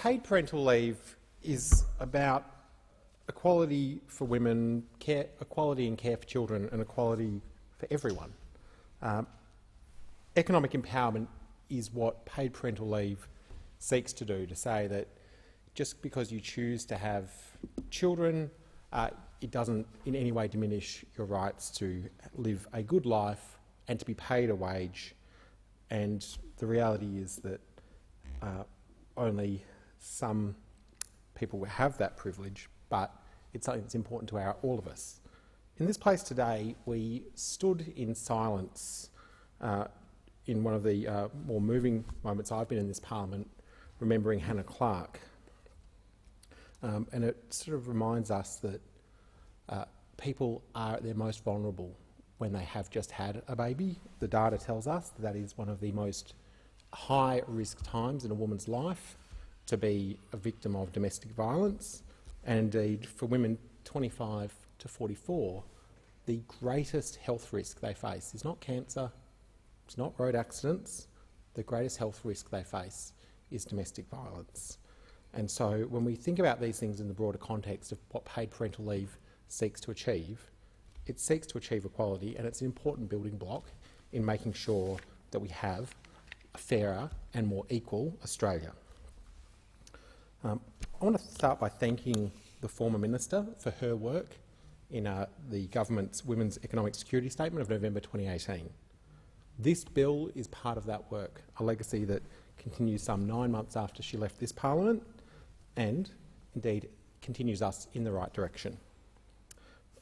paid parental leave is about equality for women, equality in care for children, and equality for everyone. Economic empowerment is what paid parental leave seeks to do, to say that just because you choose to have children, it doesn't in any way diminish your rights to live a good life and to be paid a wage. And the reality is that only some people have that privilege, but it's something that's important to all of us. In this place today, we stood in silence in one of the more moving moments I've been in this parliament, remembering Hannah Clark. And it sort of reminds us that people are at their most vulnerable when they have just had a baby. The data tells us that is one of the most high-risk times in a woman's life to be a victim of domestic violence. And indeed, for women 25 to 44, the greatest health risk they face is not cancer, it's not road accidents. The greatest health risk they face is domestic violence. And so when we think about these things in the broader context of what paid parental leave seeks to achieve, it seeks to achieve equality, and it's an important building block in making sure that we have a fairer and more equal Australia. I want to start by thanking the former Minister for her work in the government's Women's Economic Security Statement of November 2018. This bill is part of that work, a legacy that continues some 9 months after she left this parliament and, indeed, continues us in the right direction.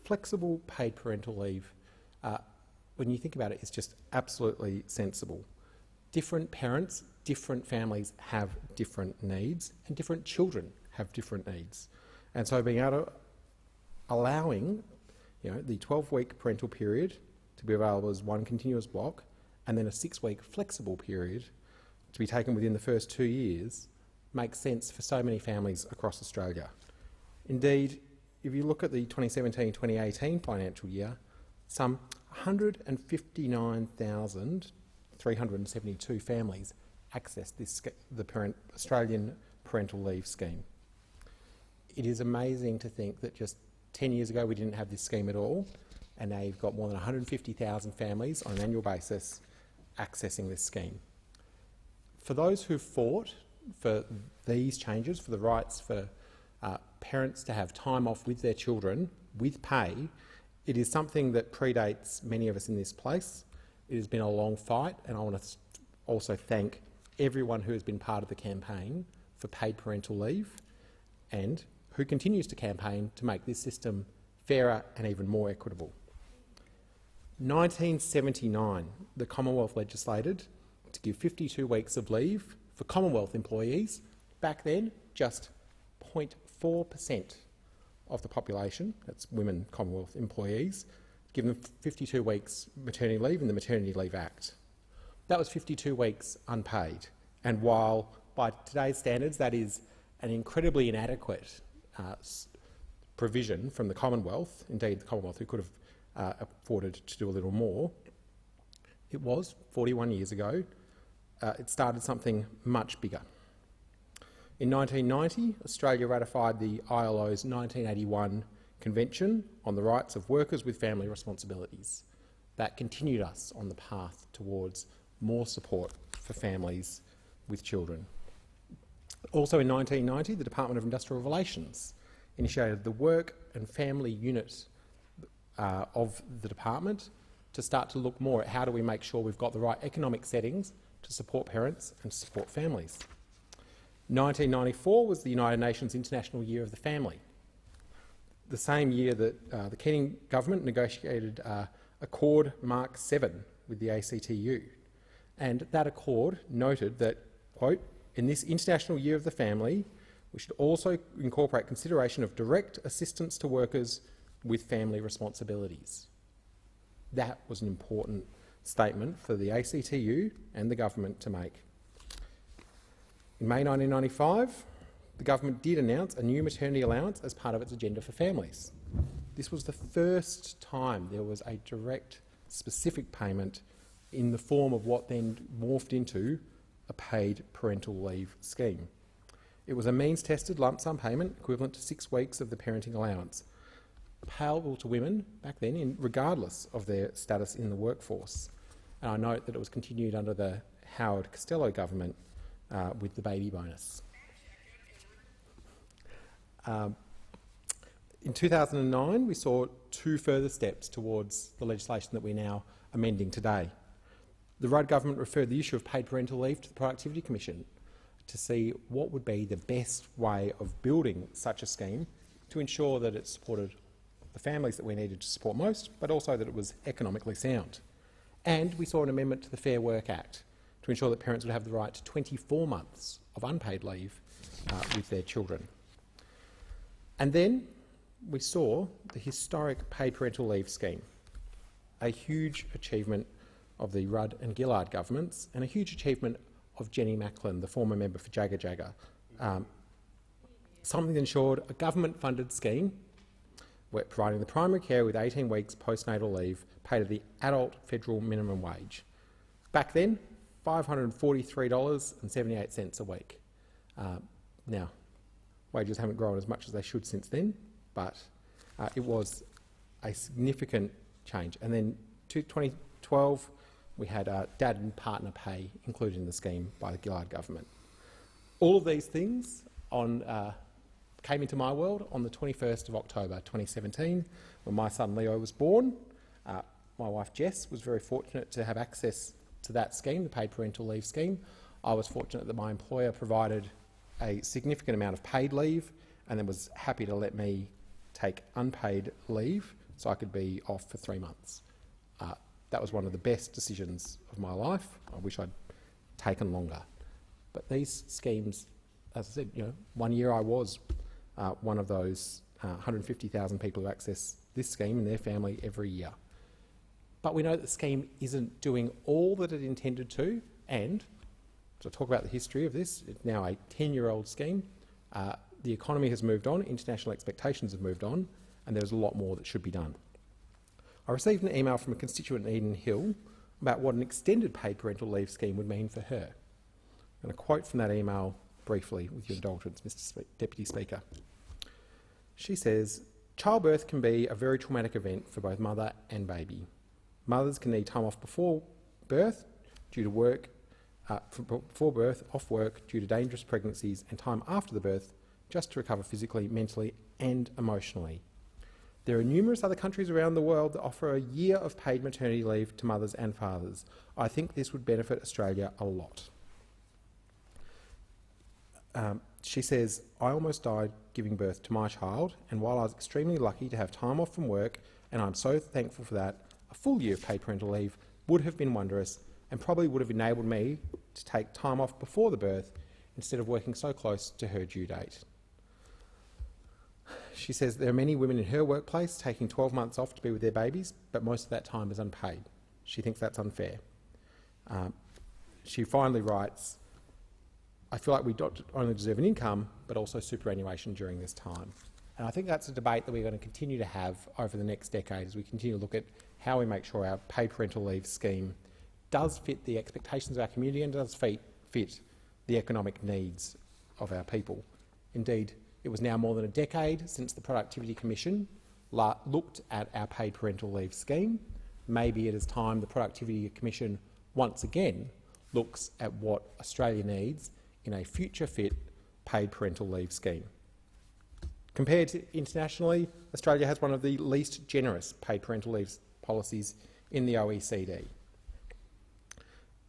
Flexible paid parental leave, when you think about it, is just absolutely sensible. Different parents, different families have different needs, and different children have different needs. And so being able to allowing the 12-week parental period to be available as one continuous block, and then a 6-week flexible period to be taken within the first 2 years makes sense for so many families across Australia. Indeed, if you look at the 2017-2018 financial year, some 159,372 families accessed the Australian Parental Leave Scheme. It is amazing to think that just 10 years ago we didn't have this scheme at all, and now you've got more than 150,000 families on an annual basis accessing this scheme. For those who've fought for these changes, for the rights for parents to have time off with their children with pay, it is something that predates many of us in this place. It has been a long fight, and I want to also thank everyone who has been part of the campaign for paid parental leave and who continues to campaign to make this system fairer and even more equitable. 1979, the Commonwealth legislated to give 52 weeks of leave for Commonwealth employees. Back then, just 0.4% of the population, that's women Commonwealth employees, give them 52 weeks maternity leave in the Maternity Leave Act. That was 52 weeks unpaid, and while by today's standards that is an incredibly inadequate provision from the Commonwealth, indeed the Commonwealth who could have afforded to do a little more, it was 41 years ago. It started something much bigger. In 1990, Australia ratified the ILO's 1981 Convention on the Rights of Workers with Family Responsibilities. That continued us on the path towards more support for families with children. Also in 1990, the Department of Industrial Relations initiated the Work and Family Unit of the department to start to look more at how do we make sure we've got the right economic settings to support parents and to support families. 1994 was the United Nations International Year of the Family. The same year that the Keating government negotiated Accord Mark 7 with the ACTU. And that accord noted that, quote, in this International Year of the Family, we should also incorporate consideration of direct assistance to workers with family responsibilities. That was an important statement for the ACTU and the government to make. In May 1995, the government did announce a new maternity allowance as part of its agenda for families. This was the first time there was a direct, specific payment in the form of what then morphed into a paid parental leave scheme. It was a means-tested lump sum payment equivalent to 6 weeks of the parenting allowance, payable to women back then regardless of their status in the workforce. And I note that it was continued under the Howard Costello government with the baby bonus. In 2009, we saw 2 further steps towards the legislation that we're now amending today. The Rudd government referred the issue of paid parental leave to the Productivity Commission to see what would be the best way of building such a scheme to ensure that it supported the families that we needed to support most, but also that it was economically sound. And we saw an amendment to the Fair Work Act to ensure that parents would have the right to 24 months of unpaid leave with their children. And then we saw the historic paid parental leave scheme, a huge achievement of the Rudd and Gillard governments and a huge achievement of Jenny Macklin, the former member for Jagga Jagga. Something that ensured a government-funded scheme providing the primary care with 18 weeks postnatal leave paid at the adult federal minimum wage. Back then, $543.78 a week. Now, wages haven't grown as much as they should since then, but it was a significant change. And then 2012, we had dad and partner pay included in the scheme by the Gillard government. All of these things came into my world on the 21st of October 2017, when my son Leo was born. My wife Jess was very fortunate to have access to that scheme, the paid parental leave scheme. I was fortunate that my employer provided a significant amount of paid leave and then was happy to let me take unpaid leave so I could be off for 3 months. That was one of the best decisions of my life. I wish I'd taken longer. But these schemes, as I said, 1 year I was one of those 150,000 people who access this scheme and their family every year. But we know that the scheme isn't doing all that it intended to, and to talk about the history of this, it's now a 10-year-old scheme. The economy has moved on, international expectations have moved on, and there's a lot more that should be done. I received an email from a constituent in Eden Hill about what an extended paid parental leave scheme would mean for her. I'm going to quote from that email briefly, with your indulgence, Mr. Deputy Speaker. She says, "Childbirth can be a very traumatic event for both mother and baby. Mothers can need time off before birth due to work, before birth, off work due to dangerous pregnancies, and time after the birth just to recover physically, mentally and emotionally. There are numerous other countries around the world that offer a year of paid maternity leave to mothers and fathers. I think this would benefit Australia a lot." She says, "I almost died giving birth to my child, and while I was extremely lucky to have time off from work, and I'm so thankful for that, a full year of paid parental leave would have been wondrous and probably would have enabled me to take time off before the birth instead of working so close to her due date." She says there are many women in her workplace taking 12 months off to be with their babies, but most of that time is unpaid. She thinks that's unfair. She finally writes, "I feel like we not only deserve an income, but also superannuation during this time." And I think that's a debate that we're going to continue to have over the next decade as we continue to look at how we make sure our paid parental leave scheme does fit the expectations of our community and does fit the economic needs of our people. Indeed, it was now more than a decade since the Productivity Commission looked at our paid parental leave scheme. Maybe it is time the Productivity Commission once again looks at what Australia needs in a future-fit paid parental leave scheme. Compared to internationally, Australia has one of the least generous paid parental leave policies in the OECD.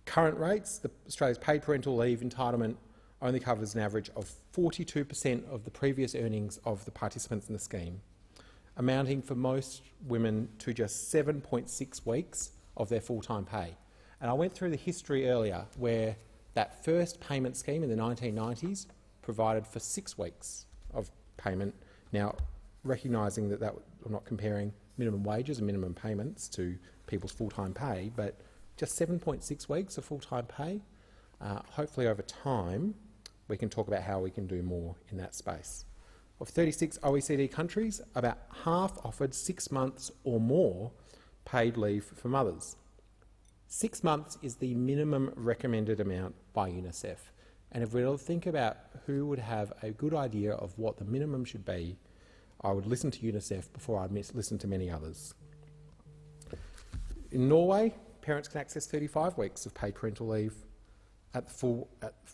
Current rates, Australia's paid parental leave entitlement only covers an average of 42% of the previous earnings of the participants in the scheme, amounting for most women to just 7.6 weeks of their full-time pay. And I went through the history earlier where that first payment scheme in the 1990s provided for 6 weeks of payment. Now, recognising that I'm not comparing minimum wages and minimum payments to people's full-time pay, but just 7.6 weeks of full-time pay. Hopefully over time we can talk about how we can do more in that space. Of 36 OECD countries, about half offered 6 months or more paid leave for mothers. 6 months is the minimum recommended amount by UNICEF. And if we were to think about who would have a good idea of what the minimum should be, I would listen to UNICEF before I'd listen to many others. In Norway, parents can access 35 weeks of paid parental leave at full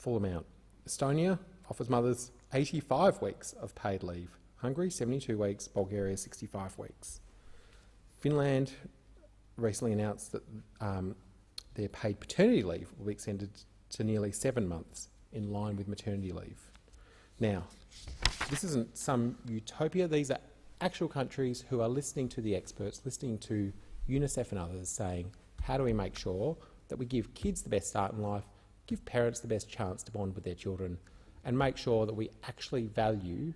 amount. Estonia offers mothers 85 weeks of paid leave. Hungary, 72 weeks. Bulgaria, 65 weeks. Finland recently announced that their paid paternity leave will be extended to nearly 7 months, in line with maternity leave. Now, this isn't some utopia. These are actual countries who are listening to the experts, listening to UNICEF and others, saying, how do we make sure that we give kids the best start in life, give parents the best chance to bond with their children, and make sure that we actually value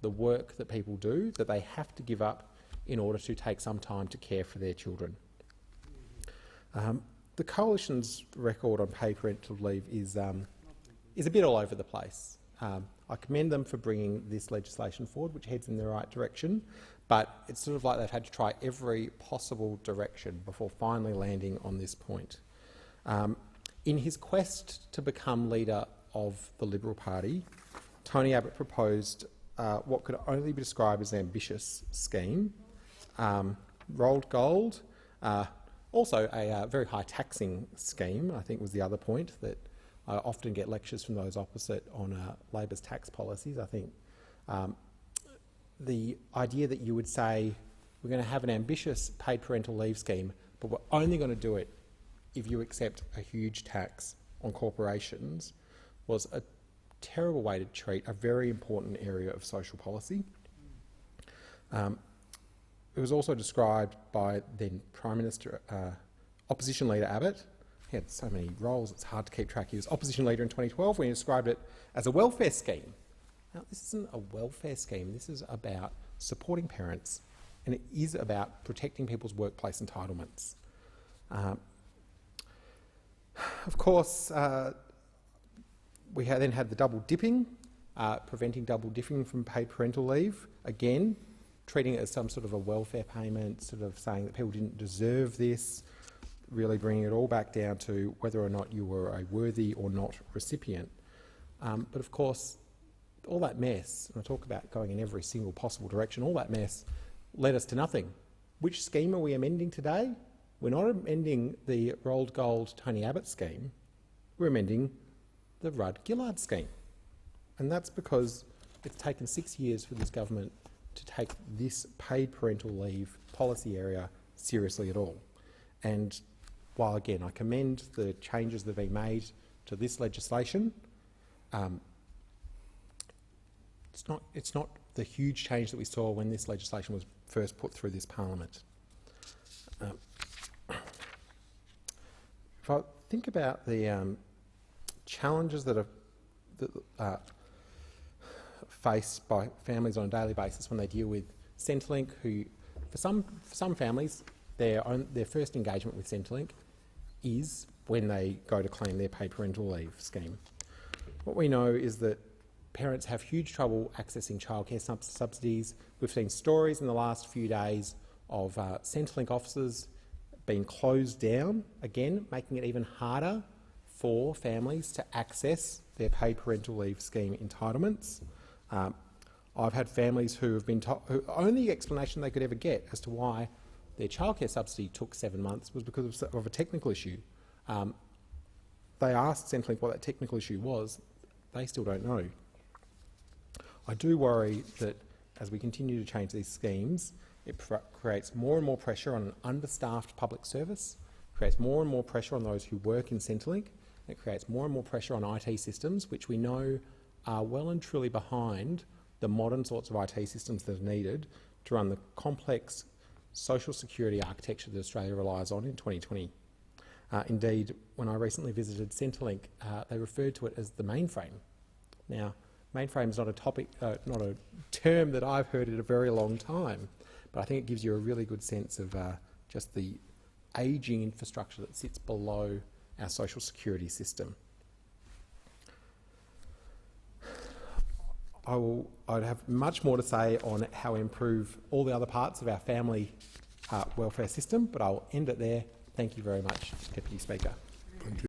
the work that people do, that they have to give up in order to take some time to care for their children. The Coalition's record on paid parental leave is a bit all over the place. I commend them for bringing this legislation forward, which heads in the right direction, but it's sort of like they've had to try every possible direction before finally landing on this point. In his quest to become leader of the Liberal Party, Tony Abbott proposed what could only be described as an ambitious scheme. Rolled gold, also a very high taxing scheme, I think was the other point, that I often get lectures from those opposite on Labor's tax policies. I think the idea that you would say we're going to have an ambitious paid parental leave scheme, but we're only going to do it if you accept a huge tax on corporations was a terrible way to treat a very important area of social policy. It was also described by then Prime Minister, Opposition Leader Abbott. He had so many roles, it's hard to keep track. He was Opposition Leader in 2012 when he described it as a welfare scheme. Now, this isn't a welfare scheme. This is about supporting parents, and it is about protecting people's workplace entitlements. Of course, we then had the double dipping, preventing double dipping from paid parental leave. Again, treating it as some sort of a welfare payment, sort of saying that people didn't deserve this, really bringing it all back down to whether or not you were a worthy or not recipient. But of course, all that mess, and I talk about going in every single possible direction, all that mess led us to nothing. Which scheme are we amending today? We're not amending the rolled gold Tony Abbott scheme, we're amending the Rudd-Gillard scheme. And that's because it's taken 6 years for this government to take this paid parental leave policy area seriously at all. And while, again, I commend the changes that have been made to this legislation, it's not the huge change that we saw when this legislation was first put through this parliament. If I think about the challenges that are faced by families on a daily basis when they deal with Centrelink, who, for some families, their first engagement with Centrelink is when they go to claim their paid parental leave scheme. What we know is that parents have huge trouble accessing childcare subsidies. We've seen stories in the last few days of Centrelink offices being closed down, again, making it even harder for families to access their paid parental leave scheme entitlements. I've had families who have been told, the only explanation they could ever get as to why their childcare subsidy took 7 months was because of a technical issue. They asked Centrelink what that technical issue was. They still don't know. I do worry that as we continue to change these schemes, it creates more and more pressure on an understaffed public service, creates more and more pressure on those who work in Centrelink, it creates more and more pressure on IT systems, which we know are well and truly behind the modern sorts of IT systems that are needed to run the complex social security architecture that Australia relies on in 2020. Indeed, when I recently visited Centrelink, they referred to it as the mainframe. Now, mainframe is not a topic, not a term that I've heard in a very long time, but I think it gives you a really good sense of just the ageing infrastructure that sits below our social security system. I'd have much more to say on how we improve all the other parts of our family welfare system, but I'll end it there. Thank you very much, Deputy Speaker.